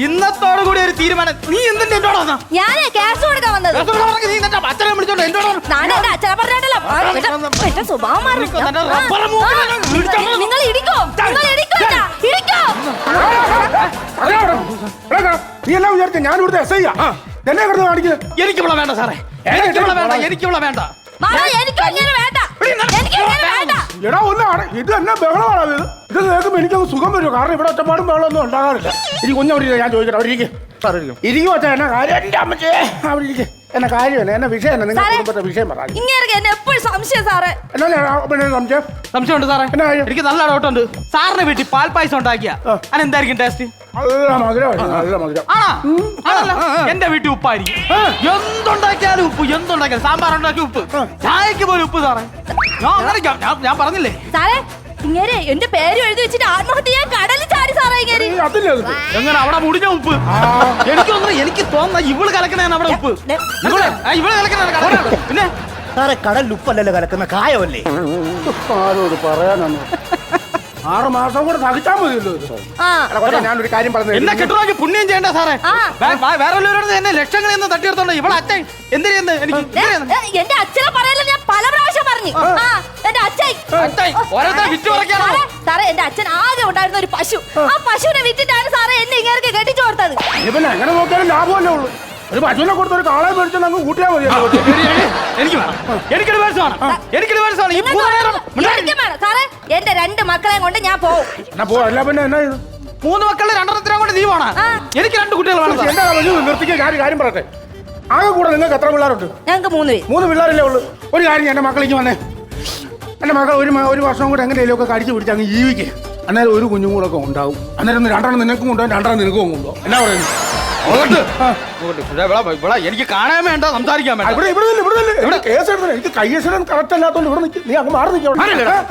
ഇന്നത്തോടു കൂടി ഒരു തീരുമാനം. നീ എന്തിന്റെ എന്നോട് വന്നാ? ഞാൻ കേസ് കൊടുക്കാൻ വന്നത്. നീ നിന്റെ അച്ഛനെ വിളിച്ചോണ്ട് എന്നോട് അച്ഛനെ പറഞ്ഞല്ലോ സ്വഭാവം മാറി. നിങ്ങൾ ഇടിക്കോ, നിങ്ങൾ ഇടിക്കോ. നീ എല്ലാം വിചാരിച്ച ഞാൻ ഇവിടുത്തെ എസ് ഐ എന്നെ കിടന്ന് കാണിക്കുക. എനിക്കിവിടെ വേണ്ട സാറേ, എനിക്കിവിടെ വേണ്ട, എനിക്കിവിടെ വേണ്ട. എടാ ഒന്നാണ് ഇത് എന്നെ ബഹളമാണ്. ഇത് കേൾക്കുമ്പോൾ എനിക്കത് സുഖം വരുമോ? കാരണം ഇവിടെ ഒറ്റപ്പാടും ബഹളമൊന്നും ഉണ്ടാകാറില്ല. എനിക്ക് കുഞ്ഞവരില്ല, ഞാൻ ചോദിക്കട്ടെ. അവരിക്കും ഇരിക്കും വെച്ചാൽ എന്നെ കാര്യം അവിടെ ഇരിക്കും. എന്നെ കാര്യം എന്നെ വിഷയം നിങ്ങൾ കുടുംബത്തെ വിഷയം പറയാം. സംശയമുണ്ട് സാറേ, എനിക്ക് നല്ല ഡൗട്ടുണ്ട്. സാറിന്റെ വീട്ടിൽ പാൽ പായസം ഉണ്ടാക്കിയ അതെന്തായിരിക്കും ടേസ്റ്റ്? എന്റെ വീട്ടിൽ ഉപ്പായിരിക്കും. എന്തുണ്ടാക്കിയാലും ഉപ്പ്, എന്തുണ്ടാക്കിയാലും സാമ്പാർ ഉണ്ടാക്കിയ ഉപ്പ്, ചായക്ക് പോലും ഉപ്പ് സാറേ. ഞാൻ പറഞ്ഞില്ലേ സാറേ, ഇങ്ങനെ എന്റെ പേര് എഴുതി വെച്ചിട്ട് ആത്മഹത്യ ചെയ്യാൻ കടലിൽ ചാടി സാറേ. എങ്ങനെ അവിടെ മുടിഞ്ഞ ഉപ്പ്? എനിക്ക് തോന്നുന്ന ഇവള് കലക്കണേന്ന് അവിടെ ഉപ്പ്. ഇവള് കലക്കണ പിന്നെ സാറേ കടലിൽ ഉപ്പല്ലല്ലോ കലക്കുന്ന കായമല്ലേ. ആരോട് പറയാനാണ്? 6 മാസം കൂടെ സഹിച്ചാൽ മതിയല്ലോ. ഞാനൊരു കാര്യം പറഞ്ഞു. എന്നെ കെട്ടുവാക്കി പുണ്യം ചെയ്യണ്ട സാറേ. വേറെ എന്നെ ലക്ഷങ്ങളിൽ നിന്ന് തട്ടിയെടുത്തോണ്ട് ഇവിടെ അച്ഛൻ എന്ത് ചെയ്യുന്നത്? എനിക്ക് എന്റെ അച്ഛനെ പറയല്ലോ, ഞാൻ പല പ്രാവശ്യം പറഞ്ഞു. എന്റെ ഓരോരുത്തരെ വിറ്റ് പറയ്ക്കാണോ സാറേ? എന്റെ അച്ഛൻ ആകെ ഉണ്ടായിരുന്ന ഒരു പശു, ആ പശുവിനെ വിറ്റിട്ടാണ് സാറേ എന്നെ ഇങ്ങനെ കെട്ടിച്ചു കൊടുത്തത്. പിന്നെ എങ്ങനെ നോക്കിയാലും ലാഭമല്ലേ ഉള്ളൂ. ഒരു പശുവിനെ കൊടുത്ത് ഒരു കാളെ മേടിച്ചാൽ അങ്ങ് കൂട്ടിയാൽ മതി. എനിക്കൊരു വേഴ്സാണ്. സാറേ എന്റെ 2 മക്കളെയും കൊണ്ട് ഞാൻ പോകും. അല്ല പിന്നെ എന്നാ ഇത്? 3 മക്കളുടെ 2 കൊണ്ട് നീ പോണ? എനിക്ക് 2 കുട്ടികൾ വേണം. എന്താ നിർത്തിക്കാൻ കാര്യം പറയട്ടെ. ആകെ കൂടെ നിങ്ങൾക്ക് എത്ര പിള്ളേരുണ്ട്? ഞങ്ങൾക്ക് 3 പിള്ളേരല്ലേ ഉള്ളൂ. ഒരു കാര്യം എന്റെ മക്കളേക്ക് വന്നേ. എന്റെ മക്കൾ ഒരു വർഷം കൂടെ എങ്ങനെയും ഒക്കെ കടിച്ചു പിടിച്ച് അങ്ങ് ജീവിക്കേ. അന്നേരം ഒരു കുഞ്ഞും കൂടെ ഒക്കെ ഉണ്ടാവും. അന്നേരം 2 നിനക്കും കൊണ്ടുപോകും, 2 നിനക്കും കൊണ്ടുപോകും. എന്നാ പറയുന്നു? എനിക്ക് കാണാൻ വേണ്ട, സംസാരിക്കാൻ വേണ്ട. ഇവിടെ കേസ് എടുത്തത് എനിക്ക് കൈ കറക്റ്റ് അല്ലാത്തോണ്ട് ഇവിടെ നിൽക്കും. നീ അങ്ങ് മാറി നിൽക്കാം.